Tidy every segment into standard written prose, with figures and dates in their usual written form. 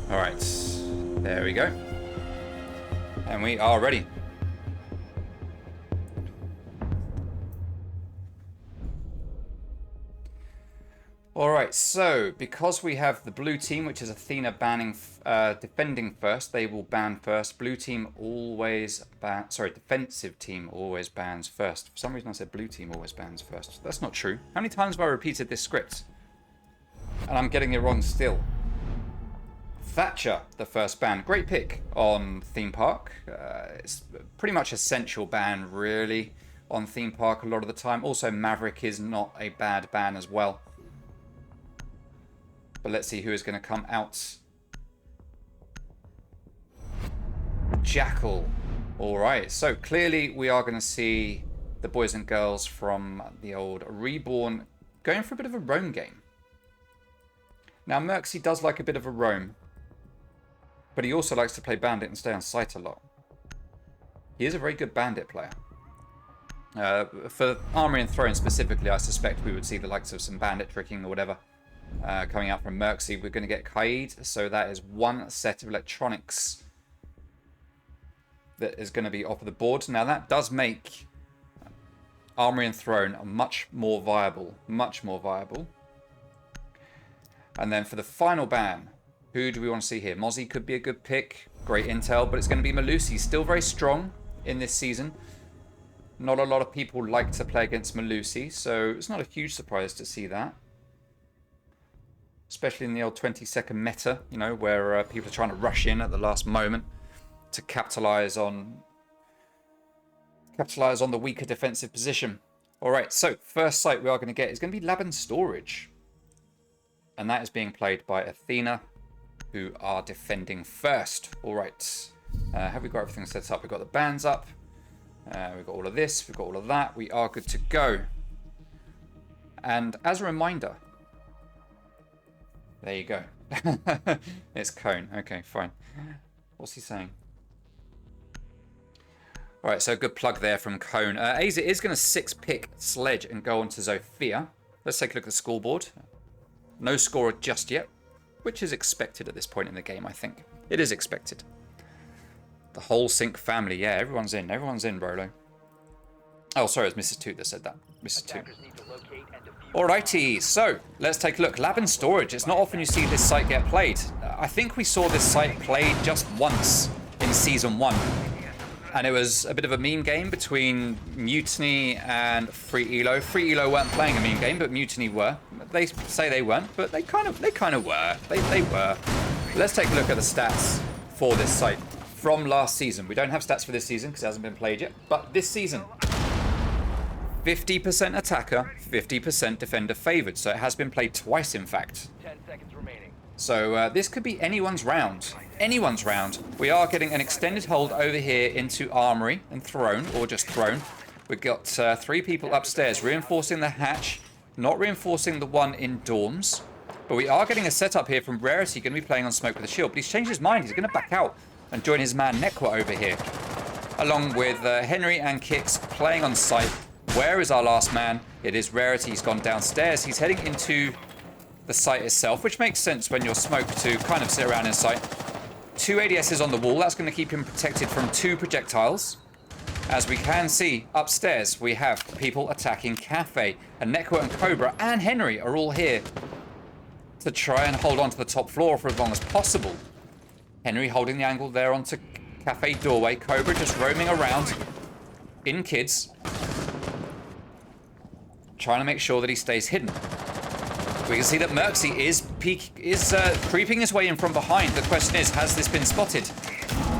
All right, there we go. And we are ready. Alright, so because we have the blue team, which is Athena defending first, they will ban first. Blue team always ban, sorry, defensive team always bans first. For some reason I said blue team always bans first. That's not true. How many times have I repeated this script? And I'm getting it wrong still. Thatcher, the first ban. Great pick on Theme Park. It's pretty much essential ban, really, on Theme Park a lot of the time. Also, Maverick is not a bad ban as well. But let's see who is going to come out. Jackal. Alright, so clearly we are going to see the boys and girls from the old Reborn going for a bit of a roam game. Now, Merxy does like a bit of a roam, but he also likes to play bandit and stay on site a lot. He is a very good bandit player. For Armory and Throne specifically, I suspect we would see the likes of some bandit tricking or whatever. Coming out from Merxy, we're going to get Kaid, so that is one set of electronics that is going to be off of the board. Now that does make Armory and Throne much more viable, And then for the final ban, who do we want to see here? Mozzie could be a good pick, great intel, but it's going to be Malusi, still very strong in this season. Not a lot of people like to play against Malusi, so it's not a huge surprise to see that. Especially in the old 20-second meta, you know, where people are trying to rush in at the last moment to capitalize on the weaker defensive position. All right, so first site we are going to get is going to be Lab and Storage. And that is being played by Athena, who are defending first. All right, have we got everything set up? We've got the bands up. We've got all of this. We've got all of that. We are good to go. And as a reminder... There you go. It's Cone. Okay, fine. What's he saying? Alright, so a good plug there from Cone. Aza is going to 6-pick Sledge and go on to Zofia. Let's take a look at the scoreboard. No scorer just yet, which is expected at this point in the game, I think. It is expected. The whole Sync family. Yeah, everyone's in. Everyone's in, Rolo. Oh, sorry, it was Mrs. Toot that said that. Mrs. Toot. Alrighty, so let's take a look. Lab and Storage. It's not often you see this site get played. I think we saw this site played just once in Season 1. And it was a bit of a meme game between Mutiny and Free Elo. Free Elo weren't playing a meme game, but Mutiny were. They say they weren't, but they kind of were. They were. Let's take a look at the stats for this site from last season. We don't have stats for this season because it hasn't been played yet, but this season. 50% attacker, 50% defender favored. So it has been played twice, in fact. 10 seconds remaining. So this could be anyone's round. Anyone's round. We are getting an extended hold over here into Armory and Throne, or just Throne. We've got 3 people upstairs reinforcing the hatch, not reinforcing the one in dorms. But we are getting a setup here from Rarity, going to be playing on Smoke with a Shield. But he's changed his mind. He's going to back out and join his man Nekwa over here. Along with Henry and Kix playing on site. Where is our last man? It is Rarity. He's gone downstairs. He's heading into the site itself, which makes sense when you're Smoke to kind of sit around in sight. 2 ADSs on the wall. That's going to keep him protected from 2 projectiles. As we can see, upstairs, we have people attacking Cafe. And Nekwa and Cobra and Henry are all here to try and hold on to the top floor for as long as possible. Henry holding the angle there onto Cafe doorway. Cobra just roaming around in kids, trying to make sure that he stays hidden. We can see that Merxy is creeping his way in from behind. The question is, has this been spotted?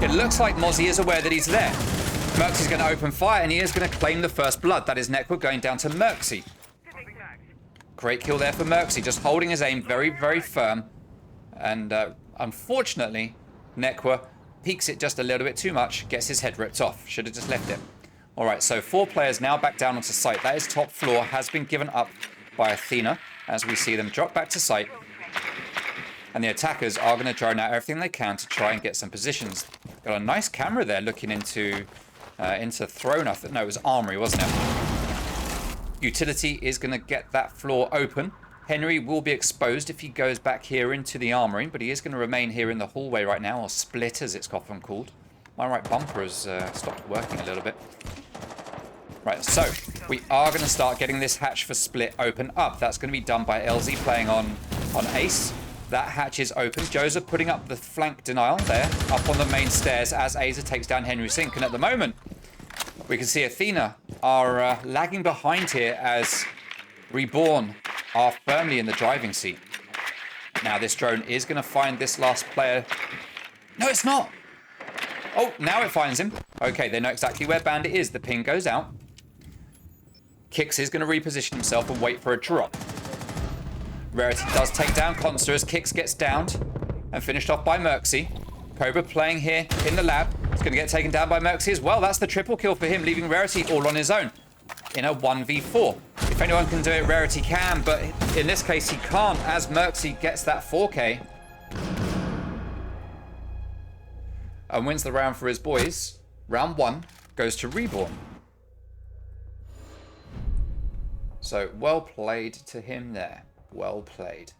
It looks like Mozzie is aware that he's there. Merxy's going to open fire, and he is going to claim the first blood. That is Nekwa going down to Merxy. Great kill there for Merxy, just holding his aim very, very firm. And unfortunately, Nekwa peeks it just a little bit too much, gets his head ripped off. Should have just left it. All right, so 4 players now back down onto site. That is top floor, has been given up by Athena, as we see them drop back to site. And the attackers are going to drone out everything they can to try and get some positions. Got a nice camera there looking into Throne. No, it was Armory, wasn't it? Utility is going to get that floor open. Henry will be exposed if he goes back here into the armory, but he is going to remain here in the hallway right now, or split as it's often called. My right bumper has stopped working a little bit. Right, so we are going to start getting this hatch for split open up. That's going to be done by LZ playing on Ace. That hatch is open. Joseph putting up the flank denial there, up on the main stairs as Aza takes down Henry Sink. And at the moment, we can see Athena are lagging behind here as Reborn are firmly in the driving seat. Now this drone is going to find this last player. No, it's not. Oh, now it finds him. Okay, they know exactly where Bandit is. The ping goes out. Kix is going to reposition himself and wait for a drop. Rarity does take down Conster as Kix gets downed and finished off by Merxy. Cobra playing here in the lab. He's going to get taken down by Merxy as well. That's the triple kill for him, leaving Rarity all on his own in a 1v4. If anyone can do it, Rarity can, but in this case he can't as Merxy gets that 4K. And wins the round for his boys. Round 1 goes to Reborn. So, well played to him there. Well played.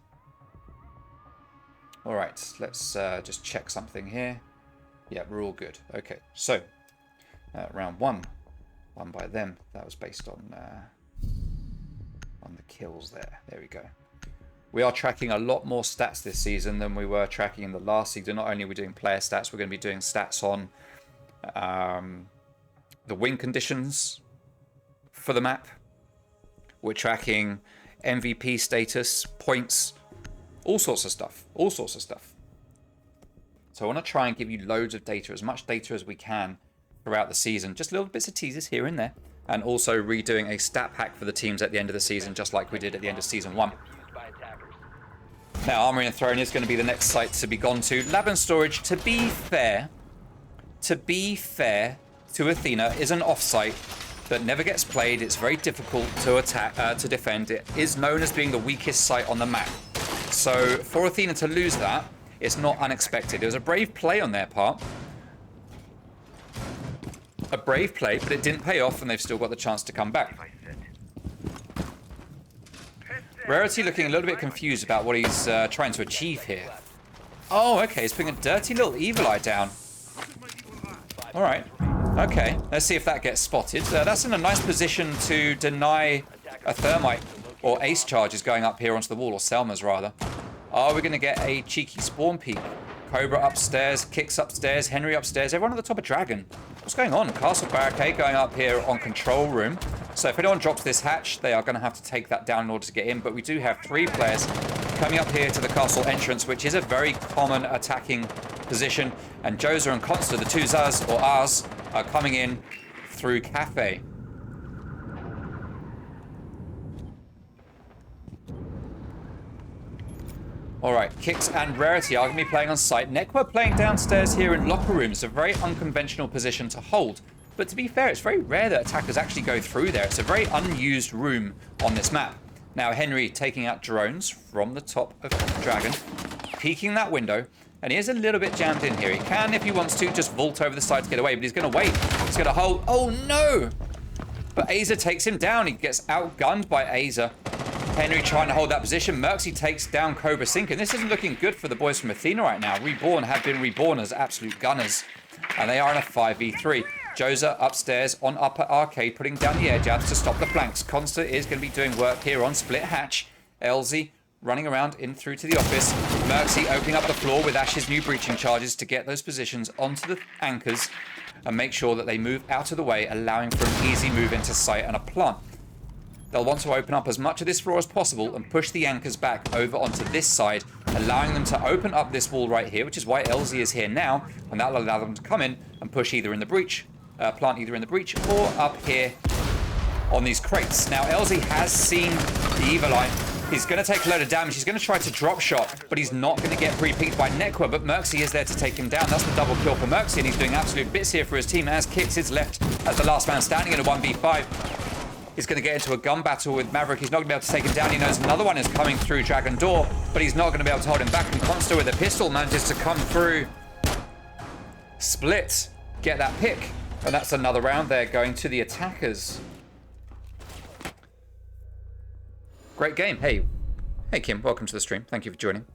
Alright, let's just check something here. Yeah, we're all good. Okay, so, round 1. Won by them. That was based on the kills there. There we go. We are tracking a lot more stats this season than we were tracking in the last season. Not only are we doing player stats, we're going to be doing stats on the win conditions for the map. We're tracking MVP status, points, all sorts of stuff. All sorts of stuff. So I want to try and give you loads of data, as much data as we can throughout the season. Just little bits of teasers here and there. And also redoing a stat pack for the teams at the end of the season, just like we did at the end of Season 1. Now, Armory and Throne is going to be the next site to be gone to. Lab and Storage, to be fair to Athena, is an off-site that never gets played. It's very difficult to attack, to defend. It is known as being the weakest site on the map. So for Athena to lose that, it's not unexpected. It was a brave play on their part. A brave play, but it didn't pay off, and they've still got the chance to come back. Rarity looking a little bit confused about what he's trying to achieve here. Oh, okay, he's putting a dirty little evil eye down. All right, okay, let's see if that gets spotted. That's in a nice position to deny a thermite or ace charges going up here onto the wall, or Selma's rather. Are we going to get a cheeky spawn peek? Cobra upstairs, Kicks upstairs, Henry upstairs, everyone at the top of Dragon. What's going on? Castle Barricade going up here on control room. So if anyone drops this hatch, they are going to have to take that down in order to get in. But we do have 3 players coming up here to the castle entrance, which is a very common attacking position. And Joza and Consta, the 2 Zaz or Rs, are coming in through Cafe. Alright, Kix and Rarity are going to be playing on site. Nekwa playing downstairs here in locker rooms. A very unconventional position to hold. But to be fair, it's very rare that attackers actually go through there. It's a very unused room on this map. Now Henry taking out drones from the top of Dragon, peeking that window, and he is a little bit jammed in here. He can, if he wants to, just vault over the side to get away, but he's going to wait. He's going to hold. Oh no! But Aza takes him down. He gets outgunned by Aza. Henry trying to hold that position. Merxy takes down Cobra Sink, and this isn't looking good for the boys from Athena right now. Reborn have been reborn as absolute gunners, and they are in a 5v3. Joza upstairs on upper arcade, putting down the air jabs to stop the flanks. Consta is going to be doing work here on split hatch. LZ running around in through to the office. Merxy opening up the floor with Ash's new breaching charges to get those positions onto the anchors and make sure that they move out of the way, allowing for an easy move into sight and a plant. They'll want to open up as much of this floor as possible and push the anchors back over onto this side, allowing them to open up this wall right here, which is why LZ is here now, and that'll allow them to come in and push either in the breach, plant either in the breach or up here on these crates. Now LZ has seen the evil eye. He's going to take a load of damage. He's going to try to drop shot, but he's not going to get pre-peeked by Nekwa, but Merxy is there to take him down. That's the double kill for Merxy, and he's doing absolute bits here for his team as Kix is left as the last man standing in a 1v5. He's going to get into a gun battle with Maverick. He's not going to be able to take him down. He knows another one is coming through Dragon Door, but he's not going to be able to hold him back. And Consta with a pistol manages to come through. Split. Get that pick. And that's another round there going to the attackers. Great game. Hey, Hey Kim, welcome to the stream. Thank you for joining.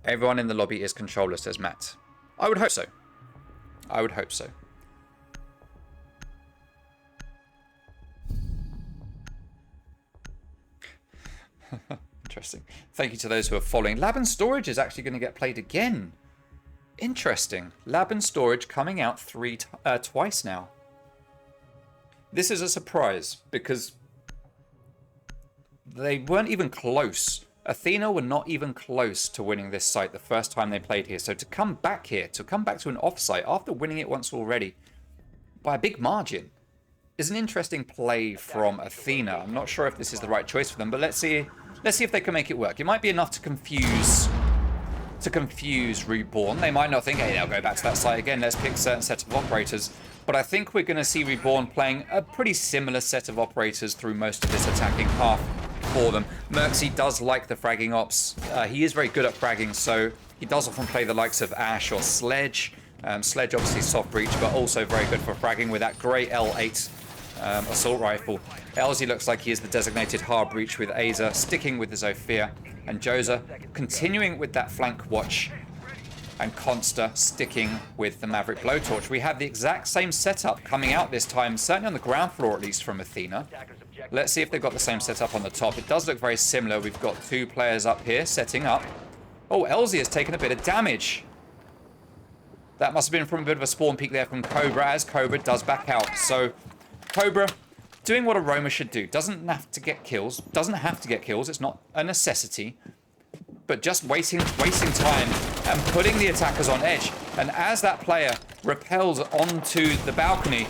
Everyone in the lobby is controller, says Matt. I would hope so. I would hope so. Interesting. Thank you to those who are following. Lab and Storage is actually going to get played again. Interesting. Lab and Storage coming out twice now. This is a surprise because they weren't even close. Athena were not even close to winning this site the first time they played here. So to come back here, to come back to an offsite after winning it once already by a big margin is an interesting play from Athena. I'm not sure if this is the right choice for them, but let's see if they can make it work. It might be enough to confuse Reborn. They might not think, hey, they'll go back to that site again. Let's pick a certain set of operators. But I think we're going to see Reborn playing a pretty similar set of operators through most of this attacking half for them. Merxy does like the fragging ops. He is very good at fragging, so he does often play the likes of Ash or Sledge. Sledge obviously soft breach, but also very good for fragging with that grey L8 assault rifle. Elzy looks like he is the designated hard breach with Aza, sticking with the Zofia, and Joza continuing with that flank watch, and Consta sticking with the Maverick blowtorch. We have the exact same setup coming out this time, certainly on the ground floor at least from Athena. Let's see if they've got the same setup on the top. It does look very similar. We've got two players up here setting up. Oh, Elzy has taken a bit of damage. That must have been from a bit of a spawn peek there from Cobra, as Cobra does back out. So Cobra doing what a roamer should do. Doesn't have to get kills. It's not a necessity. But just wasting time and putting the attackers on edge. And as that player repels onto the balcony,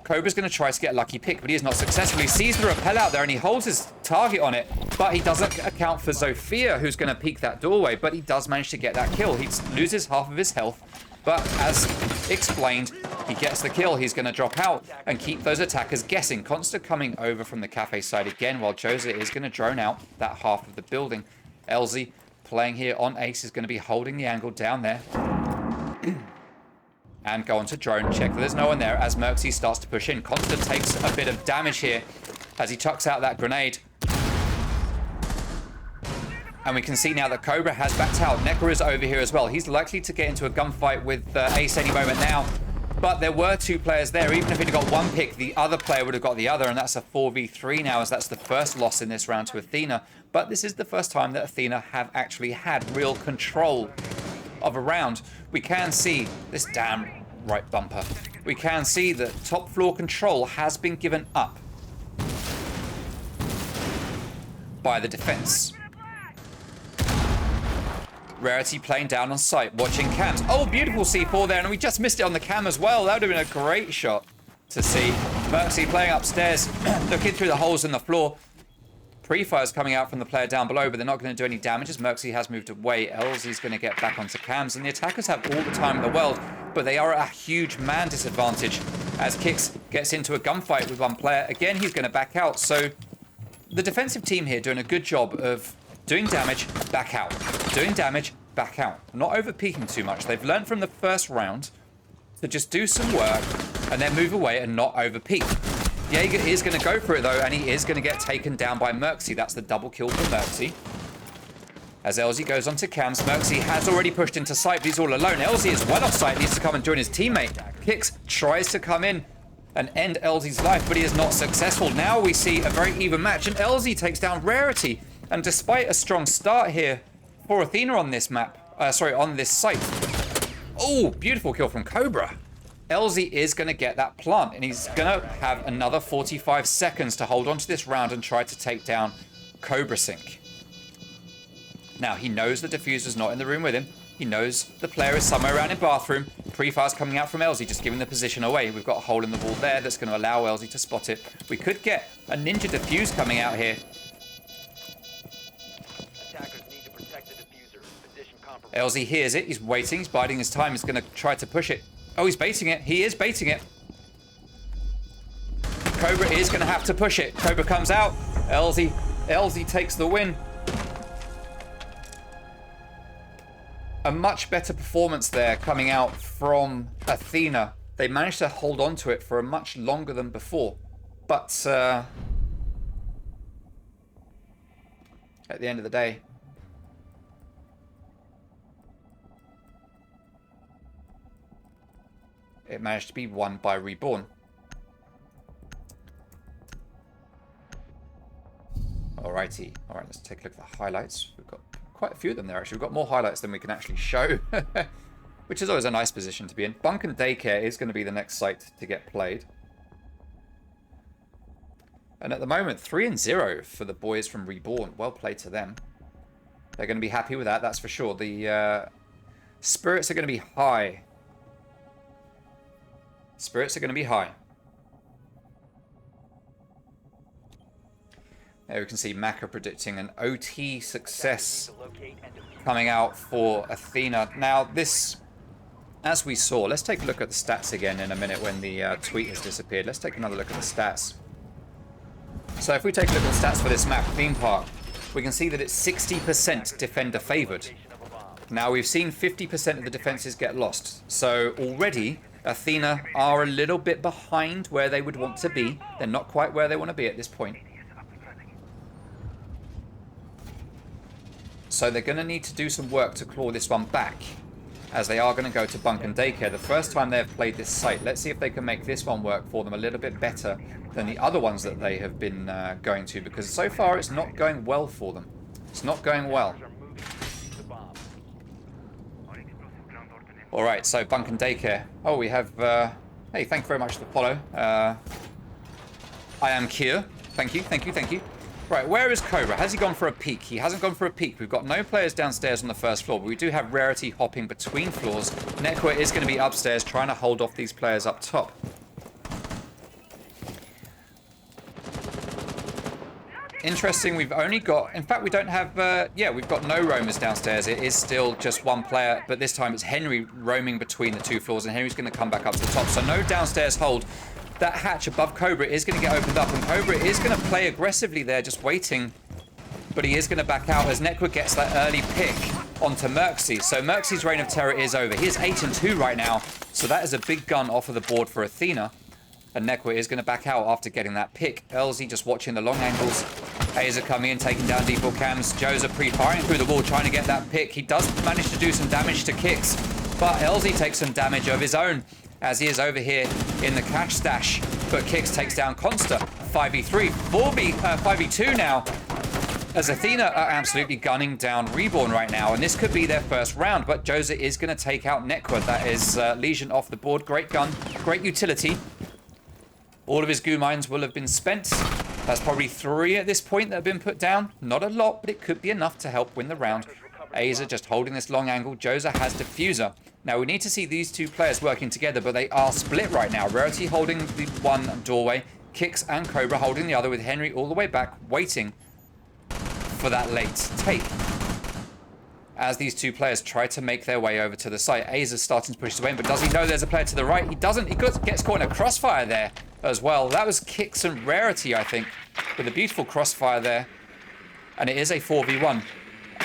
Cobra's going to try to get a lucky pick, but he is not successful. He sees the rappel out there and he holds his target on it, but he doesn't account for Zofia, who's going to peek that doorway, but he does manage to get that kill. He loses half of his health, but as explained, he gets the kill. He's going to drop out and keep those attackers guessing. Consta coming over from the cafe side again, while Joza is going to drone out that half of the building. Elzy playing here on Ace is going to be holding the angle down there. And go on to drone, check that there's no one there as Merxy starts to push in. Consta takes a bit of damage here as he chucks out that grenade. And we can see now that Cobra has backed out. Necker is over here as well. He's likely to get into a gunfight with Ace any moment now. But there were two players there. Even if he'd got one pick, the other player would have got the other. And that's a 4v3 now, as that's the first loss in this round to Athena. But this is the first time that Athena have actually had real control of a round. We can see this damn right bumper. We can see that top floor control has been given up by the defense. Rarity playing down on site, watching cams. Oh, beautiful C4 there, and we just missed it on the cam as well. That would have been a great shot to see. Merxy playing upstairs, looking through the holes in the floor. Pre-fire's coming out from the player down below, but they're not going to do any damage as Merxy has moved away. Elzy's going to get back onto cams, and the attackers have all the time in the world, but they are at a huge man disadvantage as Kix gets into a gunfight with one player. Again, he's going to back out, so the defensive team here doing a good job of doing damage, back out. Doing damage, back out. Not over-peaking too much. They've learned from the first round to just do some work and then move away and not over-peak. Jaeger is going to go for it, though, and he is going to get taken down by Merxy. That's the double kill for Merxy. As Elzy goes onto cams, Merxy has already pushed into sight, but he's all alone. Elzy is well off site, needs to come and join his teammate. Kix tries to come in and end Elzy's life, but he is not successful. Now we see a very even match, and Elzy takes down Rarity. And despite a strong start here for Athena on this map, on this site. Oh, beautiful kill from Cobra. Elzy is going to get that plant, and he's going to have another 45 seconds to hold on to this round and try to take down Cobra Sync. Now, he knows the diffuser's not in the room with him. He knows the player is somewhere around in bathroom. Pre-fire's coming out from Elzy, just giving the position away. We've got a hole in the wall there that's going to allow Elzy to spot it. We could get a ninja defuse coming out here. Elzy hears it. He's waiting. He's biding his time. He's going to try to push it. Oh, he's baiting it. He is baiting it. Cobra is going to have to push it. Cobra comes out. Elzy takes the win. A much better performance there coming out from Athena. They managed to hold on to it for a much longer than before. But at the end of the day. It managed to be won by Reborn. Alrighty. Alright, let's take a look at the highlights. We've got quite a few of them there, actually. We've got more highlights than we can actually show. Which is always a nice position to be in. Bunk and Daycare is going to be the next site to get played. And at the moment, 3-0 for the boys from Reborn. Well played to them. They're going to be happy with that, that's for sure. The spirits are going to be high. Spirits are going to be high. There we can see Maka predicting an OT success coming out for Athena. Now this, as we saw, let's take a look at the stats again in a minute when the tweet has disappeared. Let's take another look at the stats. So if we take a look at the stats for this map, Theme Park, we can see that it's 60% defender favored. Now we've seen 50% of the defenses get lost. So already Athena are a little bit behind where they would want to be. They're not quite where they want to be at this point. So they're going to need to do some work to claw this one back, as they are going to go to Bunk and Daycare. The first time they've played this site. Let's see if they can make this one work for them a little bit better than the other ones that they have been going to, because so far it's not going well for them. It's not going well. Alright, so Bunk and Daycare. Oh, we have... hey, thank you very much for the follow. I am Kier. Thank you, thank you, thank you. Right, where is Cobra? Has he gone for a peek? He hasn't gone for a peek. We've got no players downstairs on the first floor, but we do have Rarity hopping between floors. Nekwa is going to be upstairs trying to hold off these players up top. Interesting, we've only got... In fact, we don't have... yeah, we've got no roamers downstairs. It is still just one player, but this time it's Henry roaming between the two floors, and Henry's going to come back up to the top. So no downstairs hold. That hatch above Cobra is going to get opened up, and Cobra is going to play aggressively there, just waiting. But he is going to back out as Nekwa gets that early pick onto Merxy. So Merxy's reign of terror is over. He is 8-2 right now, so that is a big gun off of the board for Athena. And Nekwa is going to back out after getting that pick. Elzy just watching the long angles. Aza coming in, taking down default cams. Joza pre-firing through the wall, trying to get that pick. He does manage to do some damage to Kicks, but Elzy takes some damage of his own, as he is over here in the cash stash. But Kicks takes down Consta. 5v3, 5v2 now, as Athena are absolutely gunning down Reborn right now. And this could be their first round, but Joza is going to take out Nekwa. That is Legion off the board. Great gun, great utility. All of his goo mines will have been spent. That's probably 3 at this point that have been put down. Not a lot, but it could be enough to help win the round. Aza just holding this long angle. Joza has Diffuser. Now we need to see these two players working together, but they are split right now. Rarity holding the one doorway, Kicks and Cobra holding the other, with Henry all the way back, waiting for that late take. As these two players try to make their way over to the site. Aza's starting to push away, but does he know there's a player to the right? He doesn't. He gets caught in a crossfire there as well. That was Kicks and Rarity, I think, with a beautiful crossfire there. And it is a 4v1.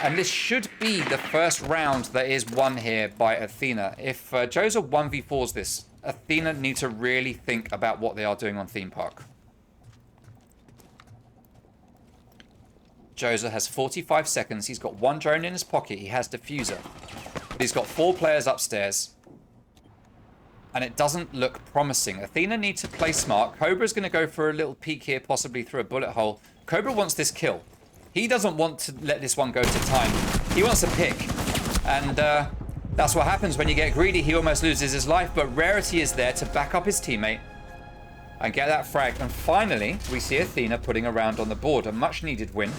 And this should be the first round that is won here by Athena. If Joza 1v4s this, Athena need to really think about what they are doing on Theme Park. Joza has 45 seconds. He's got 1 drone in his pocket. He has Diffuser. But he's got 4 players upstairs. And it doesn't look promising. Athena needs to play smart. Cobra's going to go for a little peek here, possibly through a bullet hole. Cobra wants this kill. He doesn't want to let this one go to time. He wants a pick. And that's what happens when you get greedy. He almost loses his life. But Rarity is there to back up his teammate and get that frag. And finally, we see Athena putting a round on the board. A much-needed win.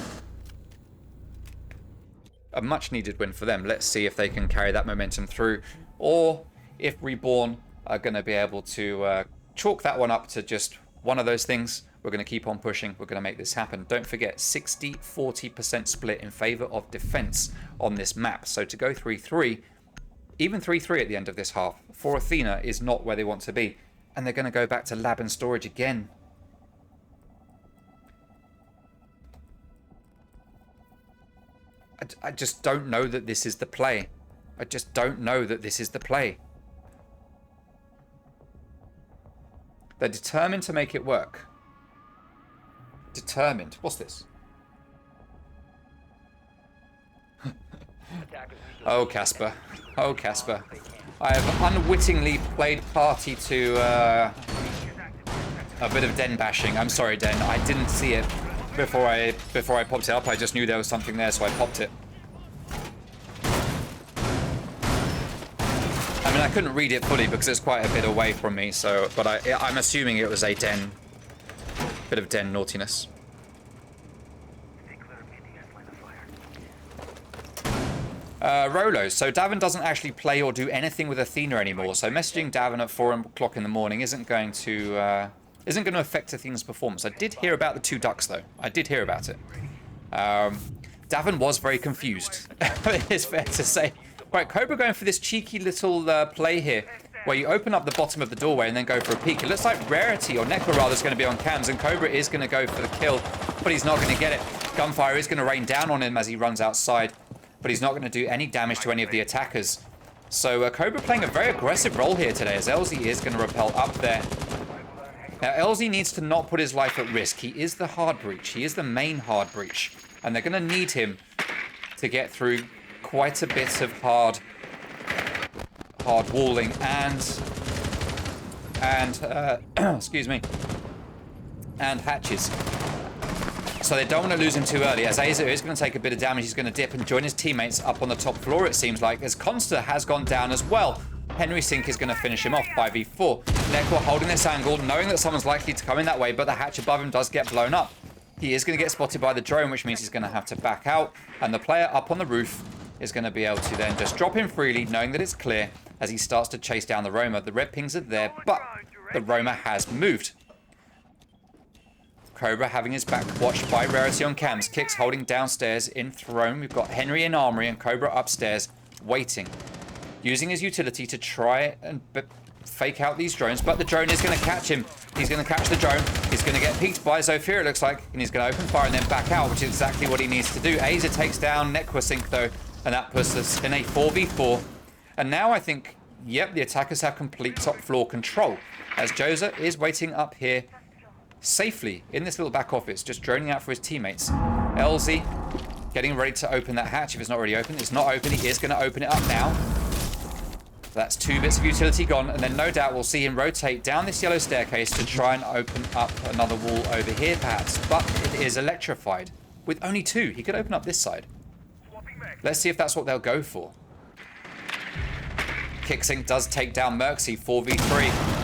A much-needed win for them. Let's see if they can carry that momentum through, or if Reborn are going to be able to chalk that one up to just one of those things. We're going to keep on pushing. We're going to make this happen. Don't forget, 60-40% split in favor of defense on this map. So to go 3-3, even 3-3 at the end of this half, for Athena is not where they want to be. And they're going to go back to lab and storage again. I just don't know that this is the play. I just don't know that this is the play. They're determined to make it work. Determined. What's this? Oh, Casper. Oh, Casper. I have unwittingly played party to a bit of den bashing. I'm sorry, Den. I didn't see it before I popped it up. I just knew there was something there, so I popped it. I mean, I couldn't read it fully because it's quite a bit away from me. So, but I'm assuming it was a den, bit of den naughtiness. Rolo, so Davin doesn't actually play or do anything with Athena anymore, so messaging Davin at 4 o'clock in the morning isn't going to affect Athena's performance. I did hear about the 2 ducks, though. I did hear about it. Davin was very confused, it's fair to say. Right, Cobra going for this cheeky little play here, where you open up the bottom of the doorway and then go for a peek. It looks like Rarity, or Neko rather, is going to be on cams, and Cobra is going to go for the kill, but he's not going to get it. Gunfire is going to rain down on him as he runs outside, but he's not going to do any damage to any of the attackers. So Cobra playing a very aggressive role here today, as LZ is going to rappel up there. Now, LZ needs to not put his life at risk. He is the hard breach. He is the main hard breach. And they're going to need him to get through quite a bit of hard walling and excuse me, and hatches. So they don't want to lose him too early, as Aza is going to take a bit of damage. He's going to dip and join his teammates up on the top floor, it seems like, as Consta has gone down as well. Henry Sink is going to finish him off, 5v4. Neko holding this angle, knowing that someone's likely to come in that way, but the hatch above him does get blown up. He is going to get spotted by the drone, which means he's going to have to back out, and the player up on the roof is going to be able to then just drop him freely, knowing that it's clear, as he starts to chase down the Roma. The red pings are there, but the Roma has moved. Cobra having his back watched by Rarity on cams. Kicks holding downstairs in Throne. We've got Henry in Armory and Cobra upstairs waiting. Using his utility to try and fake out these drones, but the drone is going to catch him. He's going to catch the drone. He's going to get peeked by Zofia, it looks like, and he's going to open fire and then back out, which is exactly what he needs to do. Aza takes down Nequasink, though, and that puts us in a 4v4. And now I think, yep, the attackers have complete top floor control, as Joza is waiting up here safely in this little back office, just droning out for his teammates. LZ getting ready to open that hatch if it's not already open. It's not open. He is going to open it up now. That's 2 bits of utility gone, and then no doubt we'll see him rotate down this yellow staircase to try and open up another wall over here, perhaps. But it is electrified. With only 2, he could open up this side. Let's see if that's what they'll go for. Kicksink does take down Merxy, 4v3.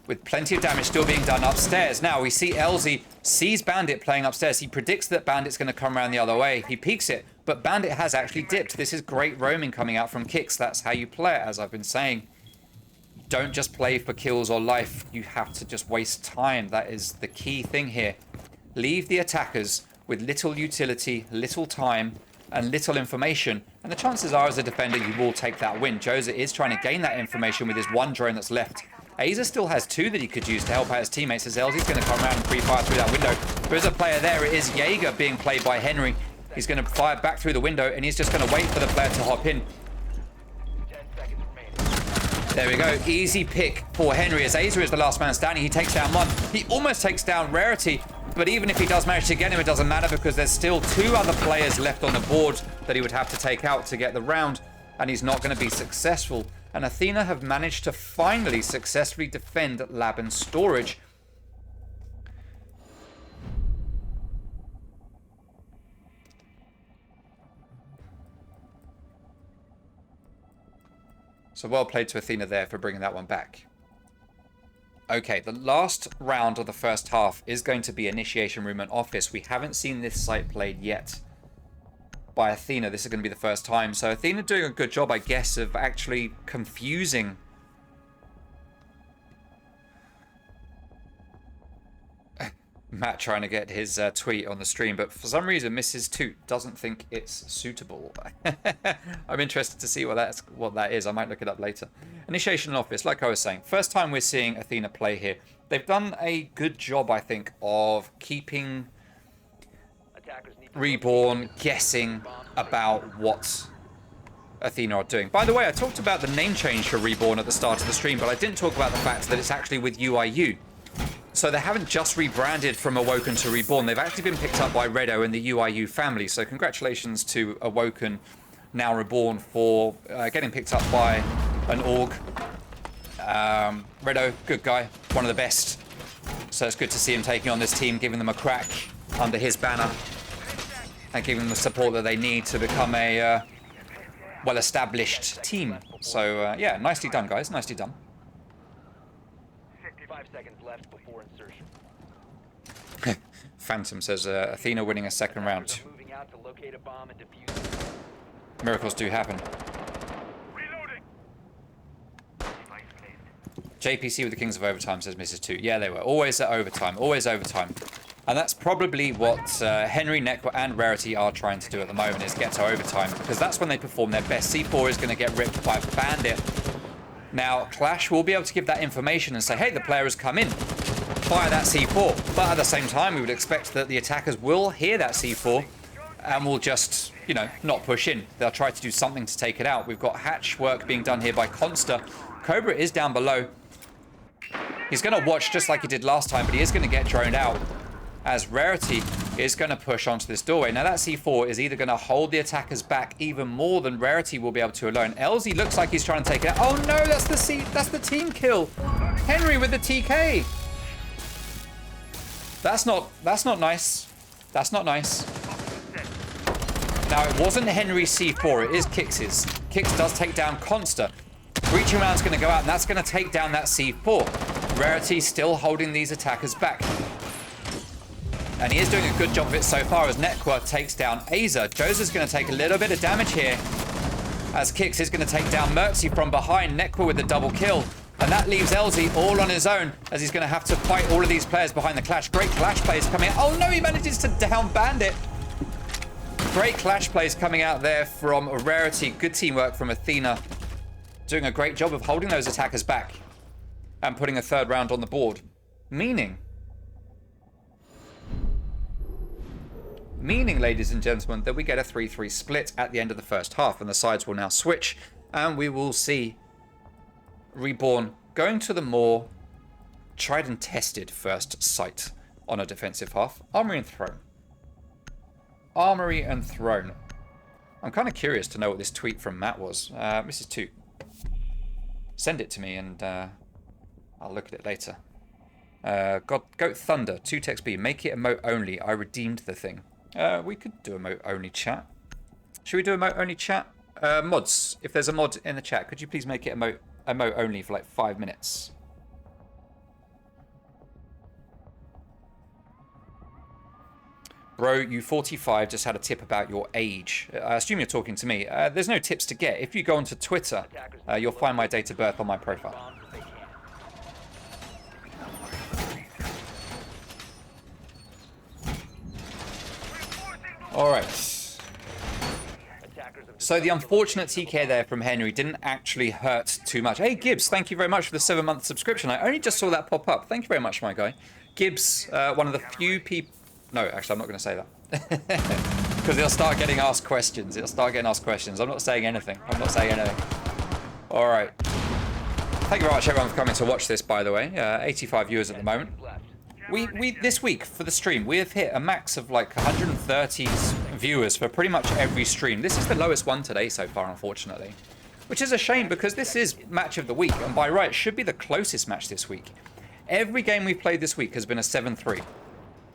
With plenty of damage still being done upstairs. Now we see LZ sees Bandit playing upstairs. He predicts that Bandit's going to come around the other way. He peeks it, but Bandit has actually dipped. This is great roaming coming out from Kicks. That's how you play it, as I've been saying. Don't just play for kills or life. You have to just waste time. That is the key thing here. Leave the attackers with little utility, little time, and little information. And the chances are, as a defender, you will take that win. Joza is trying to gain that information with his 1 drone that's left. Aza still has 2 that he could use to help out his teammates, as LZ's going to come around and pre-fire through that window. There's a player there. It is Jaeger being played by Henry. He's going to fire back through the window, and he's just going to wait for the player to hop in. There we go. Easy pick for Henry, as Aza is the last man standing. He takes down 1. He almost takes down Rarity, but even if he does manage to get him, it doesn't matter, because there's still 2 other players left on the board that he would have to take out to get the round, and he's not going to be successful. And Athena have managed to finally successfully defend Lab and Storage. So well played to Athena there for bringing that one back. Okay, the last round of the first half is going to be Initiation Room and Office. We haven't seen this site played yet by Athena. This is going to be the first time. So Athena doing a good job, I guess, of actually confusing Matt trying to get his tweet on the stream, but for some reason Mrs. Toot doesn't think it's suitable. I'm interested to see what that is. I might look it up later. Initiation Office, like I was saying, first time we're seeing Athena play here. They've done a good job, I think, of keeping Reborn guessing about what Athena are doing. By the way, I talked about the name change for Reborn at the start of the stream, but I didn't talk about the fact that it's actually with UIU. So they haven't just rebranded from Awoken to Reborn. They've actually been picked up by Redo and the UIU family. So congratulations to Awoken, now Reborn, for getting picked up by an org. Redo, good guy, one of the best. So it's good to see him taking on this team, giving them a crack under his banner, and giving them the support that they need to become a well-established team. So yeah, nicely done, guys. Nicely done. 5 seconds left before insertion. Phantom says Athena winning a second round. Moving out to locate a bomb and defuse. Miracles do happen. Reloading. JPC with the Kings of Overtime, says Mrs. 2. Yeah, they were. Always at overtime. Always overtime. And that's probably what Henry, Nekwa, and Rarity are trying to do at the moment, is get to overtime. Because that's when they perform their best. C4 is going to get ripped by Bandit. Now, Clash will be able to give that information and say, hey, the player has come in. Fire that C4. But at the same time, we would expect that the attackers will hear that C4 and will just, you know, not push in. They'll try to do something to take it out. We've got hatch work being done here by Consta. Cobra is down below. He's going to watch just like he did last time, but he is going to get droned out, as Rarity is going to push onto this doorway. Now that C4 is either going to hold the attackers back even more than Rarity will be able to alone. LZ looks like he's trying to take it out. Oh no, that's the team kill. Henry with the TK. That's not nice. That's not nice. Now it wasn't Henry's C4, it is Kix's. Kix does take down Consta. Breaching round's going to go out, and that's going to take down that C4. Rarity still holding these attackers back. And he is doing a good job of it so far as Nekwa takes down Aza. Joza's going to take a little bit of damage here, as Kix is going to take down Mertzy from behind. Nekwa with the double kill. And that leaves LZ all on his own, as he's going to have to fight all of these players behind the Clash. Great Clash plays coming out. Oh no, he manages to down Bandit. Great Clash plays coming out there from Rarity. Good teamwork from Athena. Doing a great job of holding those attackers back and putting a third round on the board. Meaning, ladies and gentlemen, that we get a 3-3 split at the end of the first half, and the sides will now switch, and we will see Reborn going to the more tried and tested first sight on a defensive half. Armory and Throne. Armory and Throne. I'm kind of curious to know what this tweet from Matt was. Mrs. 2. Send it to me and I'll look at it later. Goat Thunder, 2 TXB, make it emote only. I redeemed the thing. We could do emote only chat. Should we do emote only chat? Mods, if there's a mod in the chat, could you please make it emote only for like 5 minutes? Bro, you 45 just had a tip about your age. I assume you're talking to me. There's no tips to get. If you go onto Twitter, you'll find my date of birth on my profile. All right. So the unfortunate TK there from Henry didn't actually hurt too much. Hey, Gibbs, thank you very much for the 7-month subscription. I only just saw that pop up. Thank you very much, my guy. Gibbs, one of the few people... No, actually, I'm not going to say that. Because he'll start getting asked questions. I'm not saying anything. All right. Thank you very much, everyone, for coming to watch this, by the way. 85 viewers at the moment. We this week, for the stream, we have hit a max of like 130 viewers for pretty much every stream. This is the lowest one today so far, unfortunately. Which is a shame, because this is match of the week. And by right, should be the closest match this week. Every game we've played this week has been a 7-3.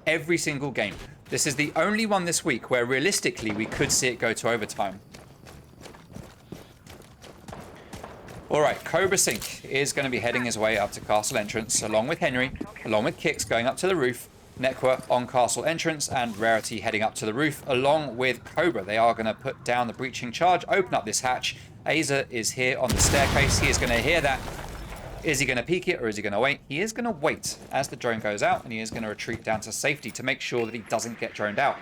Every single game. This is the only one this week where realistically we could see it go to overtime. Alright, Cobra Sync is going to be heading his way up to castle entrance, along with Henry, along with Kix going up to the roof, Nekwa on castle entrance, and Rarity heading up to the roof, along with Cobra. They are going to put down the breaching charge, open up this hatch. Aza is here on the staircase. He is going to hear that. Is he going to peek it, or is he going to wait? He is going to wait as the drone goes out, and he is going to retreat down to safety to make sure that he doesn't get droned out.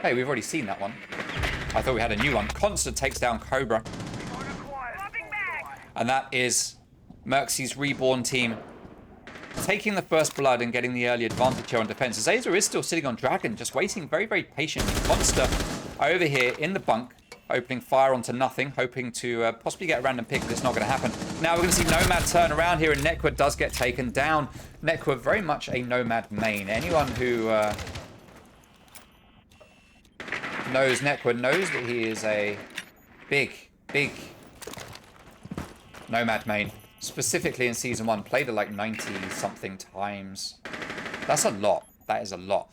Hey, we've already seen that one. I thought we had a new one. Constant takes down Cobra. And that is Merxy's Reborn team taking the first blood and getting the early advantage here on defense. Aza is still sitting on Dragon, just waiting very, very patiently. Monster over here in the bunk, opening fire onto nothing, hoping to possibly get a random pick, but it's not going to happen. Now we're going to see Nomad turn around here, and Nekwa does get taken down. Nekwa very much a Nomad main. Anyone who knows Nekwa knows that he is a big Nomad main. Specifically in Season 1, played it like 90-something times. That's a lot. That is a lot.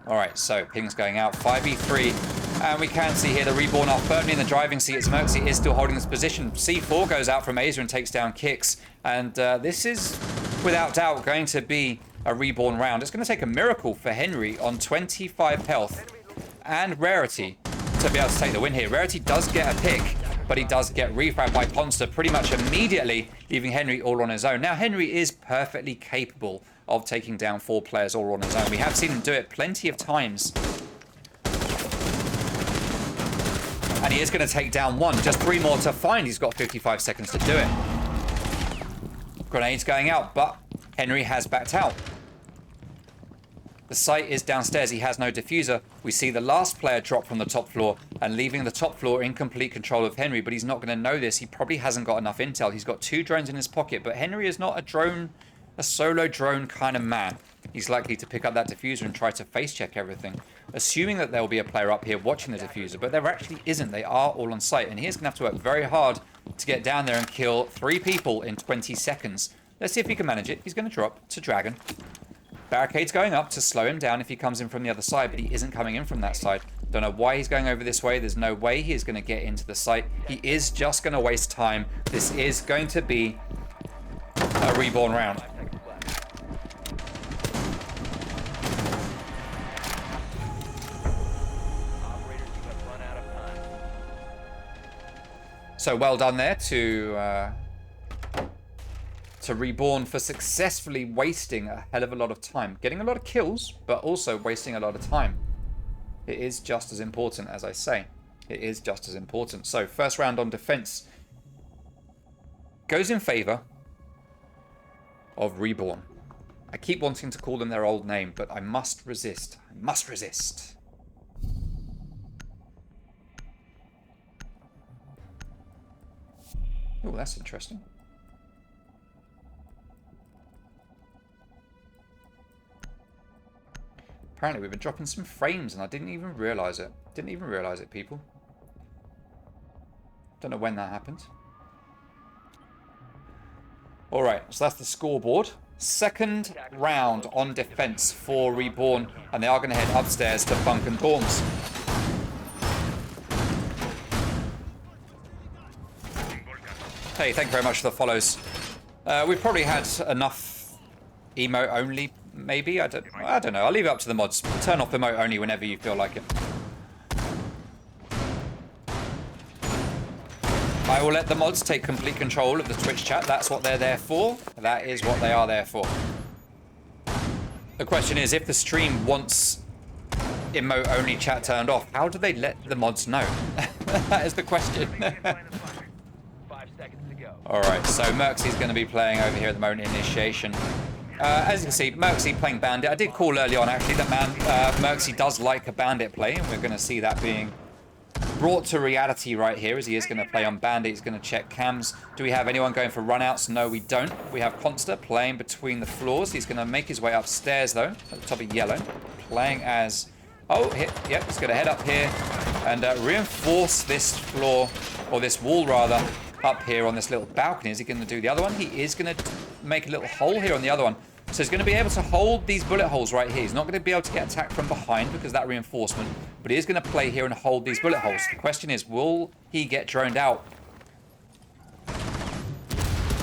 Alright, so ping's going out. 5v3. And we can see here the Reborn are firmly in the driving seat as Merxy is still holding this position. C4 goes out from Azer and takes down Kicks. And this is, without doubt, going to be a Reborn round. It's going to take a miracle for Henry on 25 health and Rarity to be able to take the win here. Rarity does get a pick, but he does get refragged by Ponster pretty much immediately, leaving Henry all on his own. Now, Henry is perfectly capable of taking down 4 players all on his own. We have seen him do it plenty of times. And he is going to take down 1. Just 3 more to find. He's got 55 seconds to do it. Grenades going out, but Henry has backed out. The site is downstairs. He has no diffuser. We see the last player drop from the top floor and leaving the top floor in complete control of Henry, but he's not going to know this. He probably hasn't got enough intel. He's got 2 drones in his pocket, but Henry is not a solo drone kind of man. He's likely to pick up that diffuser and try to face check everything, assuming that there will be a player up here watching the diffuser, but there actually isn't. They are all on site, and he's going to have to work very hard to get down there and kill 3 people in 20 seconds. Let's see if he can manage it. He's going to drop to Dragon. Barricade's going up to slow him down if he comes in from the other side, but he isn't coming in from that side. Don't know why he's going over this way. There's no way he is going to get into the site. He is just going to waste time. This is going to be a Reborn round. So well done there to Reborn for successfully wasting a hell of a lot of time. Getting a lot of kills, but also wasting a lot of time. It is just as important, as I say. It is just as important. So first round on defense goes in favor of Reborn. I keep wanting to call them their old name, but I must resist. I must resist. Oh, that's interesting. Apparently we've been dropping some frames and I didn't even realise it. Didn't even realise it, people. Don't know when that happened. Alright, so that's the scoreboard. Second round on defense for Reborn, and they are going to head upstairs to Bunken Dorms. Hey, thank you very much for the follows. We've probably had enough emote only, maybe. I don't know. I'll leave it up to the mods. Turn off emote only whenever you feel like it. I will let the mods take complete control of the Twitch chat. That's what they're there for. That is what they are there for. The question is, if the stream wants emote only chat turned off, how do they let the mods know? That is the question. 5 seconds to go. Alright, so Merxy's going to be playing over here at the moment, initiation. As you can see, Merxy playing Bandit. I did call early on, actually, that Merxy does like a Bandit play, and we're going to see that being brought to reality right here, as he is going to play on Bandit. He's going to check cams. Do we have anyone going for runouts? No, we don't. We have Consta playing between the floors. He's going to make his way upstairs, though, at the top of yellow, playing as... Oh, yep, he's going to head up here and reinforce this floor, or this wall, rather, up here on this little balcony. Is he going to do the other one? He is going to make a little hole here on the other one. So he's going to be able to hold these bullet holes right here. He's not going to be able to get attacked from behind because of that reinforcement, but he is going to play here and hold these bullet holes. The question is, will he get droned out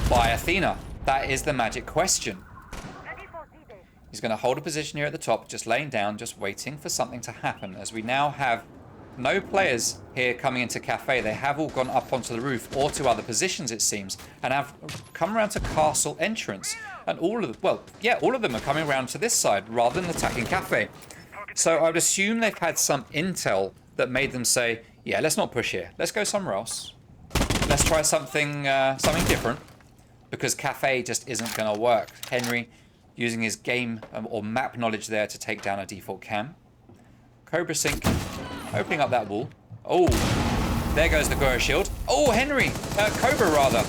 by Athena? That is the magic question. He's going to hold a position here at the top, just laying down, just waiting for something to happen, as we now have no players here coming into Cafe. They have all gone up onto the roof or to other positions, it seems, and have come around to Castle entrance. And all of them, well, yeah, all of them are coming around to this side rather than attacking Cafe. So I would assume they've had some intel that made them say, yeah, let's not push here. Let's go somewhere else. Let's try something different, because Cafe just isn't going to work. Henry using his game or map knowledge there to take down a default cam. Cobra Sync opening up that wall. Oh, there goes the Goya shield. Oh, Henry, Cobra rather.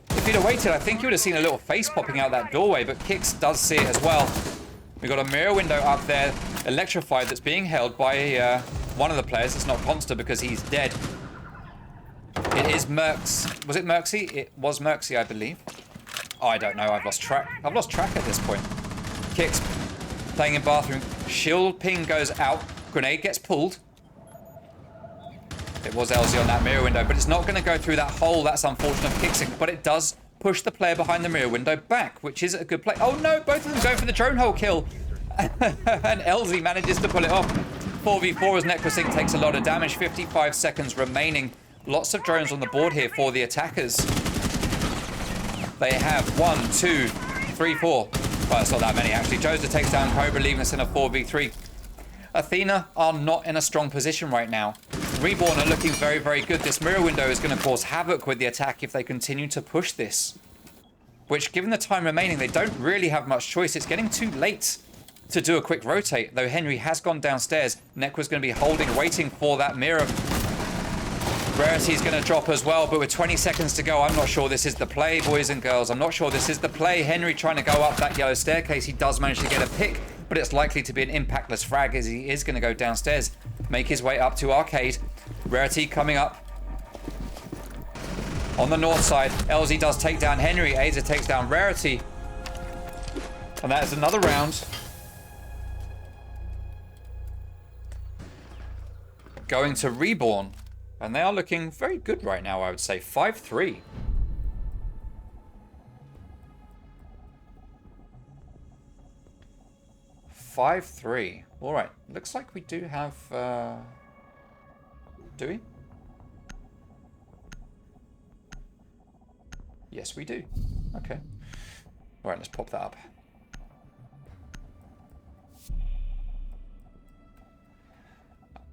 If he'd have waited, I think you would have seen a little face popping out that doorway, but Kix does see it as well. We've got a mirror window up there, electrified, that's being held by one of the players. It's not Consta because he's dead. It is Mercs. Was it Merxy? It was Merxy, I believe. Oh, I don't know. I've lost track. I've lost track at this point. Kix playing in bathroom. Shield ping goes out. Grenade gets pulled. It was LZ on that mirror window, but it's not going to go through that hole. That's unfortunate for Kixing, but it does push the player behind the mirror window back, which is a good play. Oh no, both of them going for the drone hole kill. And LZ manages to pull it off. 4v4 as Necrosync takes a lot of damage. 55 seconds remaining. Lots of drones on the board here for the attackers. They have 1, 2, 3, 4. Well, it's not that many actually. Joza takes down Cobra, leaving us in a 4v3. Athena are not in a strong position right now. Reborn are looking very, very good. This mirror window is going to cause havoc with the attack if they continue to push this. Which, given the time remaining, they don't really have much choice. It's getting too late to do a quick rotate, though Henry has gone downstairs. Nekwa's going to be holding, waiting for that mirror. Rarity's going to drop as well, but with 20 seconds to go, I'm not sure this is the play, boys and girls. I'm not sure this is the play. Henry trying to go up that yellow staircase. He does manage to get a pick, but it's likely to be an impactless frag as he is going to go downstairs, make his way up to Arcade. Rarity coming up on the north side. LZ does take down Henry. Aza takes down Rarity. And that is another round. Going to Reborn. And they are looking very good right now, I would say. 5-3. All right. Looks like we do have... Do we? Yes, we do. Okay. All right, let's pop that up.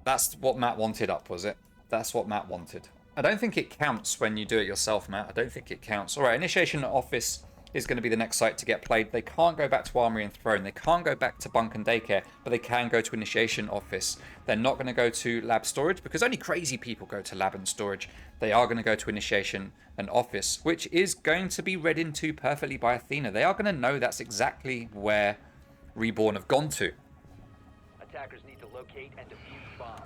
That's what Matt wanted up, was it? That's what Matt wanted. I don't think it counts when you do it yourself, Matt. I don't think it counts. All right, Initiation Office is going to be the next site to get played. They can't go back to Armory and Throne. They can't go back to Bunk and Daycare, but they can go to Initiation Office. They're not going to go to Lab Storage because only crazy people go to Lab and Storage. They are going to go to Initiation and Office, which is going to be read into perfectly by Athena. They are going to know that's exactly where Reborn have gone to. Attackers need to locate and defuse bombs.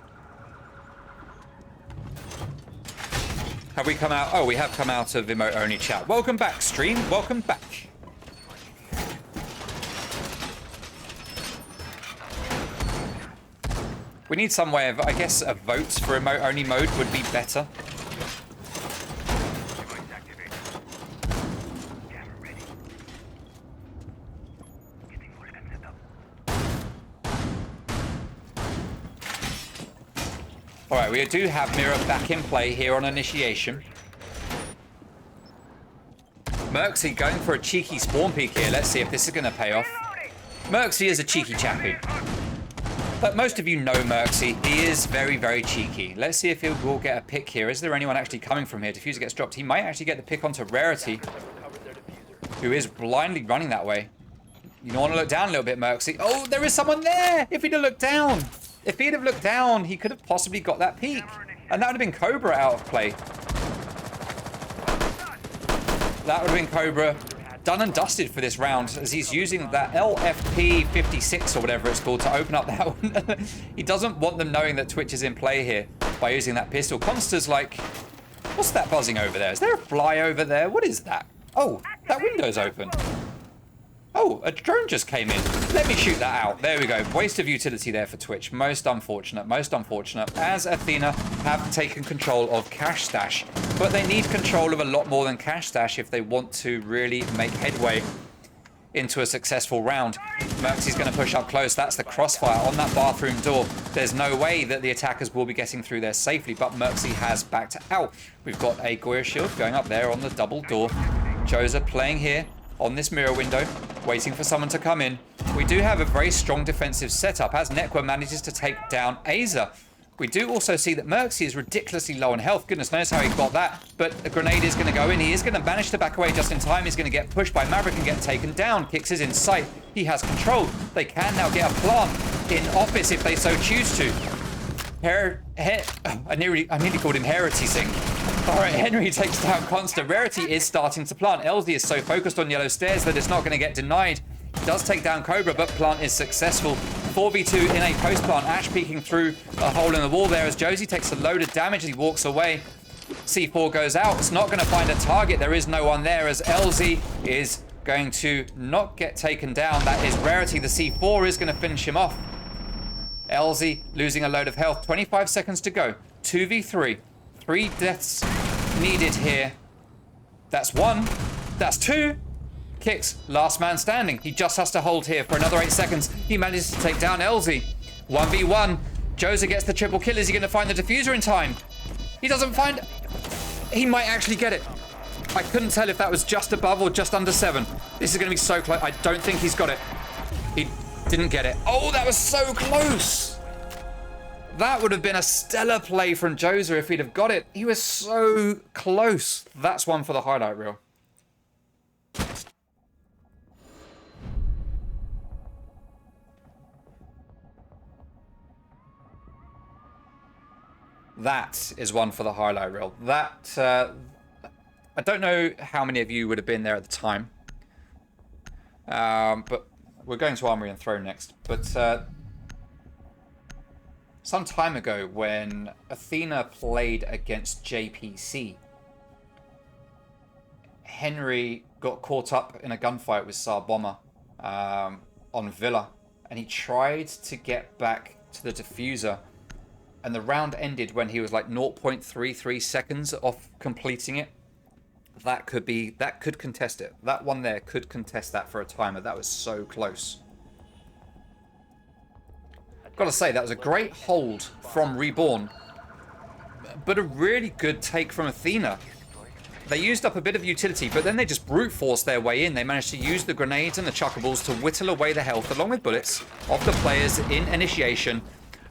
Have we come out? Oh, we have come out of emote-only chat. Welcome back, stream. Welcome back. We need some way of, I guess, a vote for emote-only mode would be better. Alright, we do have Mirror back in play here on Initiation. Merxy going for a cheeky spawn peek here. Let's see if this is going to pay off. Merxy is a cheeky chappy. But most of you know Merxy. He is very, very cheeky. Let's see if he will get a pick here. Is there anyone actually coming from here? Diffuser gets dropped. He might actually get the pick onto Rarity, who is blindly running that way. You don't want to look down a little bit, Merxy. Oh, there is someone there! If he'd have looked down. If he'd have looked down, he could have possibly got that peek. And that would have been Cobra out of play. That would have been Cobra done and dusted for this round, as he's using that LFP 56 or whatever it's called to open up that one. He doesn't want them knowing that Twitch is in play here by using that pistol. Consta's like, what's that buzzing over there? Is there a fly over there? What is that? Oh, that window's open. Oh, a drone just came in. Let me shoot that out. There we go. Waste of utility there for Twitch. Most unfortunate, as Athena have taken control of Cash Stash. But they need control of a lot more than Cash Stash if they want to really make headway into a successful round. Merxy's going to push up close. That's the crossfire on that bathroom door. There's no way that the attackers will be getting through there safely, but Merxy has backed out. We've got a Goya shield going up there on the double door. Joza playing here on this mirror window, waiting for someone to come in. We do have a very strong defensive setup as Nekwa manages to take down Aza. We do also see that Merxy is ridiculously low on health. Goodness knows how he got that, but a grenade is going to go in. He is going to manage to back away just in time. He's going to get pushed by Maverick and get taken down. Kix is in sight. He has control. They can now get a plant in office if they so choose to. I nearly called him Herity Sink. All right, Henry takes down Constant. Rarity is starting to plant. LZ is so focused on yellow stairs that it's not going to get denied. Does take down Cobra, but plant is successful. 4v2 in a post plant. Ash peeking through a hole in the wall there as Josie takes a load of damage as he walks away. C4 goes out. It's not going to find a target. There is no one there as LZ is going to not get taken down. That is Rarity. The C4 is going to finish him off. LZ losing a load of health. 25 seconds to go. 2v3. 3 deaths needed here. That's 1. That's 2. Kicks, last man standing. He just has to hold here for another 8 seconds. He manages to take down LZ. 1v1. Joza gets the triple kill. Is he going to find the diffuser in time? He doesn't find... He might actually get it. I couldn't tell if that was just above or just under 7. This is going to be so close. I don't think he's got it. He didn't get it. Oh, that was so close. That would have been a stellar play from Joza if he'd have got it. He was so close. That's one for the highlight reel. That is one for the highlight reel. That, I don't know how many of you would have been there at the time. But we're going to Armory and Throne next. But some time ago when Athena played against JPC, Henry got caught up in a gunfight with Tsar Bomber on Villa. And he tried to get back to the diffuser. And the round ended when he was like 0.33 seconds off completing it. That could contest it. That one there could contest that for a timer. That was so close. Gotta say, that was a great hold from Reborn. But a really good take from Athena. They used up a bit of utility, but then they just brute forced their way in. They managed to use the grenades and the chuckables to whittle away the health along with bullets of the players in initiation.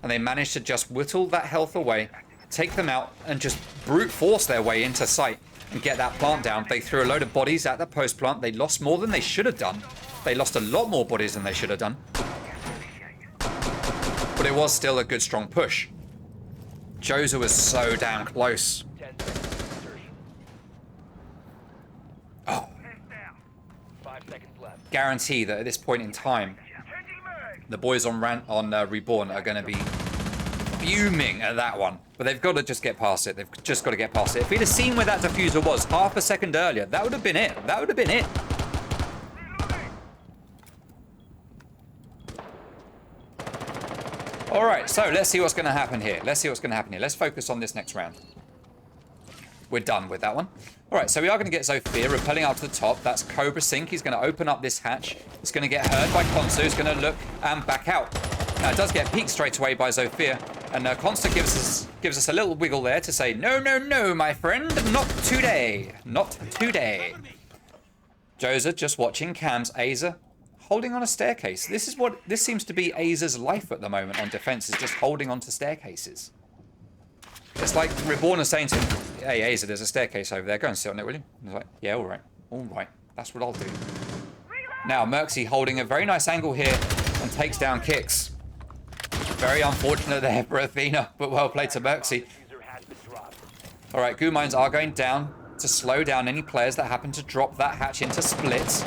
And they managed to just whittle that health away, take them out, and just brute force their way into sight and get that plant down. They threw a load of bodies at the post plant. They lost more than they should have done. They lost a lot more bodies than they should have done. But it was still a good, strong push. Joza was so damn close. Oh. 5 seconds left. Guarantee that at this point in time, the boys on Reborn are going to be fuming at that one. But they've got to just get past it. They've just got to get past it. If he'd have seen where that diffuser was half a second earlier, that would have been it. That would have been it. All right, so let's see what's going to happen here. Let's focus on this next round. We're done with that one. All right, so we are going to get Zofia repelling out to the top. That's Cobra Sink. He's going to open up this hatch. He's going to get heard by Consta, who's going to look and back out. Now, it does get peeked straight away by Zofia. And Consta gives us a little wiggle there to say, no, no, no, my friend. Not today. Not today. Joza just watching Cam's Aza holding on a staircase. This seems to be Aza's life at the moment on defense, is just holding on to staircases. It's like Reborn is saying to him, hey, Aza, there's a staircase over there. Go and sit on it, will you? And he's like, yeah, all right. All right. That's what I'll do. Now, Merxy holding a very nice angle here and takes down Kicks. Very unfortunate there for Athena, but well played to Merxy. All right, goo mines are going down to slow down any players that happen to drop that hatch into splits.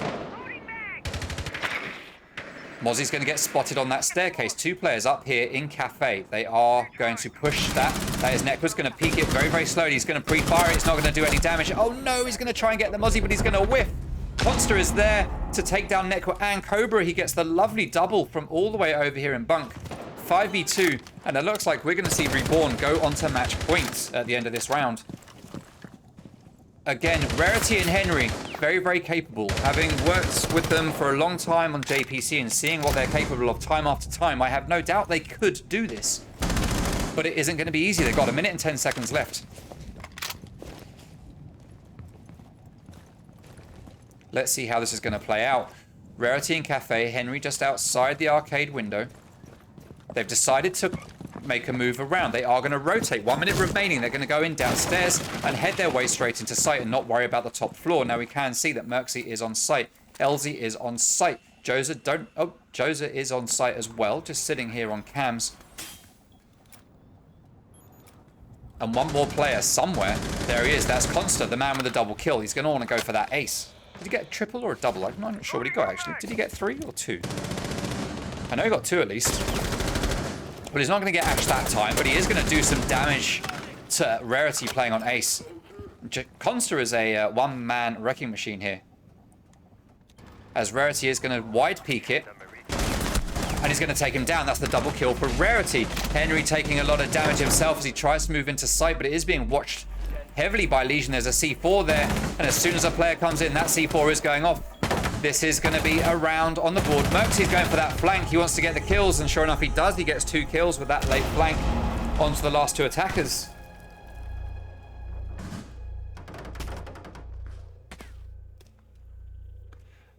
Mozzie's going to get spotted on that staircase. 2 players up here in Cafe. They are going to push that. That is Nekwa's going to peek it very, very slowly. He's going to pre-fire it. It's not going to do any damage. Oh no, he's going to try and get the Mozzie, but he's going to whiff. Monster is there to take down Nekwa and Cobra. He gets the lovely double from all the way over here in Bunk. 5v2, and it looks like we're going to see Reborn go on to match points at the end of this round. Again, Rarity and Henry, very, very capable. Having worked with them for a long time on JPC and seeing what they're capable of time after time, I have no doubt they could do this. But it isn't going to be easy. They've got 1 minute and 10 seconds left. Let's see how this is going to play out. Rarity and Cafe, Henry just outside the arcade window. They've decided to make a move around. They are going to rotate. 1 minute remaining. They're going to go in downstairs and head their way straight into sight and not worry about the top floor. Now we can see that Merxy is on site. LZ is on site. Joza is on site as well, just sitting here on cams. And one more player somewhere. There he is. That's Consta, the man with the double kill. He's going to want to go for that ace. Did he get a triple or a double? I'm not sure what he got, actually. Did he get 3 or 2? I know he got 2 at least. But he's not going to get Ash that time. But he is going to do some damage to Rarity playing on ace. Consta is a one-man wrecking machine here. As Rarity is going to wide peek it. And he's going to take him down. That's the double kill for Rarity. Henry taking a lot of damage himself as he tries to move into sight, but it is being watched heavily by Legion. There's a C4 there, and as soon as a player comes in, that C4 is going off. This is going to be a round on the board. Merxy's going for that flank. He wants to get the kills, and sure enough, he does. He gets 2 kills with that late flank onto the last 2 attackers.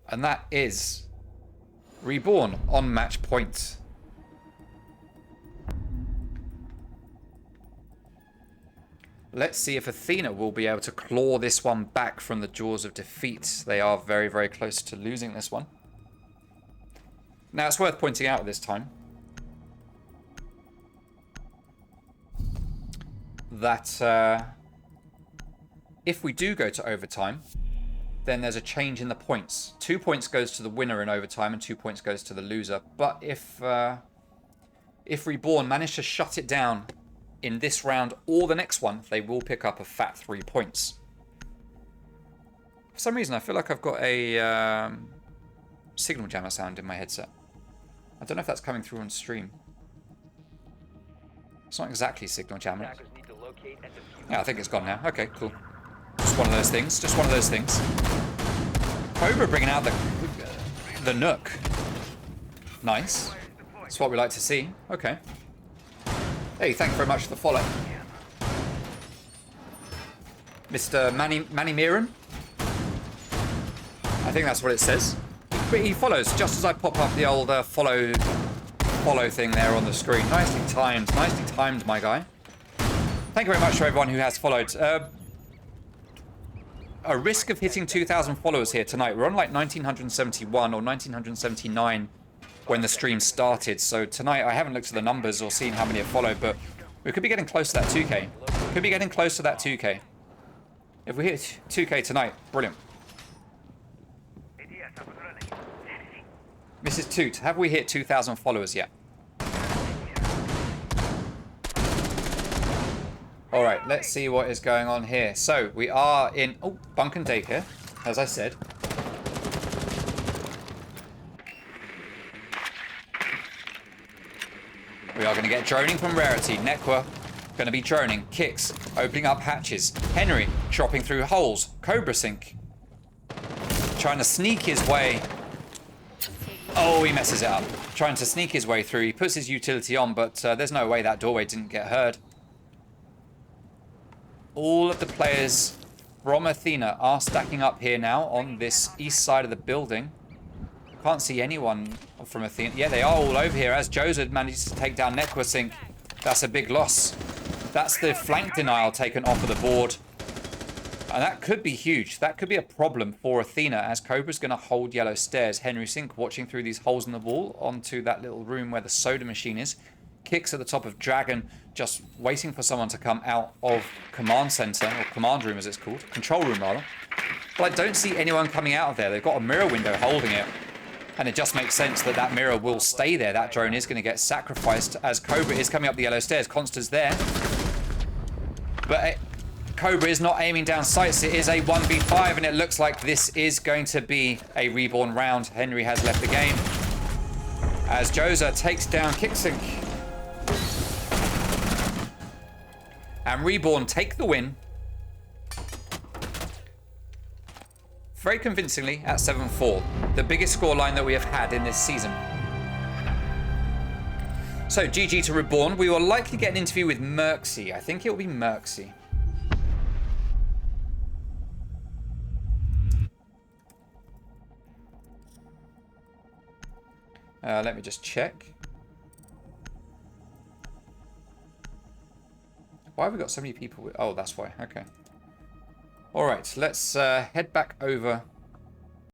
And that is Reborn on match point. Let's see if Athena will be able to claw this one back from the jaws of defeat. They are very, very close to losing this one. Now, it's worth pointing out at this time that if we do go to overtime, then there's a change in the points. 2 points goes to the winner in overtime and 2 points goes to the loser. But if Reborn manage to shut it down in this round or the next one, they will pick up a fat 3 points. For some reason, I feel like I've got a signal jammer sound in my headset. I don't know if that's coming through on stream. It's not exactly signal jammer. Yeah, I think it's gone now. Okay, cool. Just one of those things. Just one of those things. Cobra bringing out the Nook. Nice. That's what we like to see. Okay. Hey, thank you very much for the follow. Mr. Manny Miran. I think that's what it says. But he follows just as I pop up the old follow thing there on the screen. Nicely timed, my guy. Thank you very much to everyone who has followed. A risk of hitting 2,000 followers here tonight. We're on like 1,971 or 1,979 when the stream started. So tonight, I haven't looked at the numbers or seen how many have followed, but we could be getting close to that 2K. Could be getting close to that 2K. If we hit 2K tonight, brilliant. Mrs. Toot, have we hit 2,000 followers yet? All right, let's see what is going on here. So we are in bunk and daycare, as I said. We are going to get droning from Rarity. Nekwa going to be droning. Kicks, opening up hatches. Henry chopping through holes. Cobra Sink trying to sneak his way. Oh, he messes it up. Trying to sneak his way through. He puts his utility on, but there's no way that doorway didn't get heard. All of the players from Athena are stacking up here now on this east side of the building. Can't see anyone from Athena. Yeah, they are all over here as Joseph manages to take down Nequasink. That's a big loss. That's the flank denial taken off of the board. And that could be huge. That could be a problem for Athena as Cobra's going to hold yellow stairs. Henry Sink watching through these holes in the wall onto that little room where the soda machine is. Kicks at the top of Dragon, just waiting for someone to come out of command center, or command room as it's called. Control room, rather. But I don't see anyone coming out of there. They've got a mirror window holding it. And it just makes sense that that mirror will stay there. That drone is going to get sacrificed as Cobra is coming up the yellow stairs. Consta's there. But Cobra is not aiming down sights. It is a 1v5, and it looks like this is going to be a Reborn round. Henry has left the game as Joza takes down Kicksink. And Reborn take the win very convincingly at 7-4. The biggest scoreline that we have had in this season. So GG to Reborn. We will likely get an interview with Merxy. I think it will be Merxy. Let me just check. Why have we got so many people? Oh, that's why. Okay. All right, let's head back over